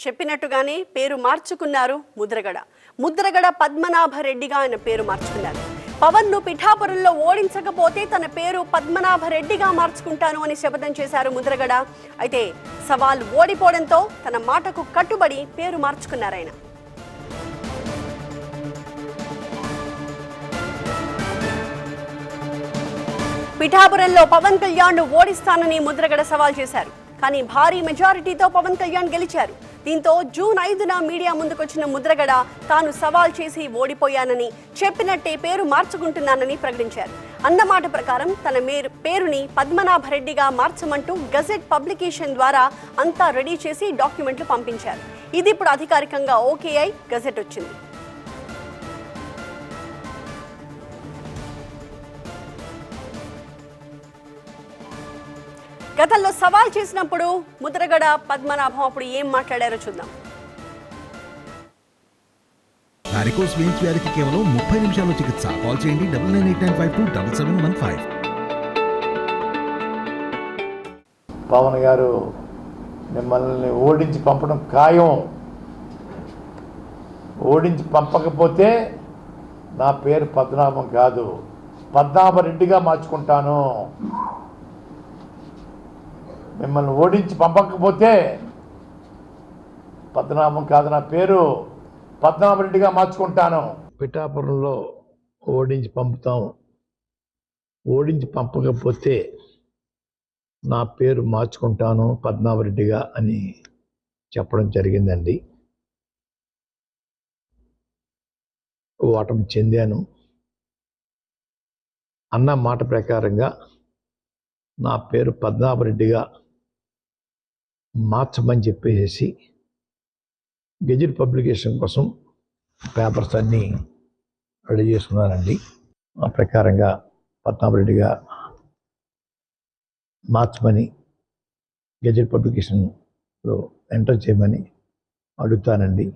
చెప్పినట్టుగానే పేరు మార్చుకున్నారు ముద్రగడ. ముద్రగడ పద్మనాభరెడ్డిగా ఆయన పేరు మార్చుకున్నారు. పవన్ ను పిఠాపురంలో ఓడించకపోతే తన పేరు పద్మనాభరెడ్డిగా మార్చుకుంటాను అని శపథం చేశారు ముద్రగడ. అయితే సవాల్ ఓడిపోవడంతో తన మాటకు కట్టుబడి పేరు మార్చుకున్నారు ఆయన. పిఠాపురంలో పవన్ కళ్యాణ్ ను ఓడిస్తానని ముద్రగడ సవాల్ చేశారు. కానీ భారీ మెజారిటీతో పవన్ కళ్యాణ్ గెలిచారు. దీంతో జూన్ 5న మీడియా ముందుకొచ్చిన ముద్రగడ తాను సవాల్ చేసి ఓడిపోయానని, చెప్పినట్టే పేరు మార్చుకుంటున్నానని ప్రకటించారు. అన్నమాట ప్రకారం తన పేరుని పద్మనాభరెడ్డిగా మార్చమంటూ గజెట్ పబ్లికేషన్ ద్వారా అంతా రెడీ చేసి డాక్యుమెంట్లు పంపించారు. ఇది ఇప్పుడు అధికారికంగా ఓకే అయి గజెట్ వచ్చింది. గతంలో సవాల్ చేసినప్పుడు ముద్రగడ పద్మనాభం అప్పుడు ఏం మాట్లాడారో చూద్దాం. వారికోస్ వెయిన్స్ వ్యాధికి కేవలం 30 నిమిషాల్లో చికిత్స. కాల్ చేయండి 9989527715. పవన్ గారు మిమ్మల్ని ఓడించి పంపడం ఖాయం. ఓడించి పంపకపోతే నా పేరు పద్మనాభం కాదు, పద్మనాభరెడ్డిగా మార్చుకుంటాను. మిమ్మల్ని ఓడించి పంపకపోతే పద్మనాభం కాదు, నా పేరు పద్మనాభరెడ్డిగా మార్చుకుంటాను. పిఠాపురంలో ఓడించి పంపుతాం. ఓడించి పంపకపోతే నా పేరు మార్చుకుంటాను పద్మనాభరెడ్డిగా అని చెప్పడం జరిగిందండి. ఓటమి చెందాను. అన్న మాట ప్రకారంగా నా పేరు పద్మనాభరెడ్డిగా మార్చమని చెప్పేసి గెజిట్ పబ్లికేషన్ కోసం పేపర్స్ అన్నీ రెడీ చేసుకున్నానండి. ఆ ప్రకారంగా పద్మనాభరెడ్డిగా మార్చమని గెజిట్ పబ్లికేషన్లో ఎంటర్ చేయమని అడుగుతానండి.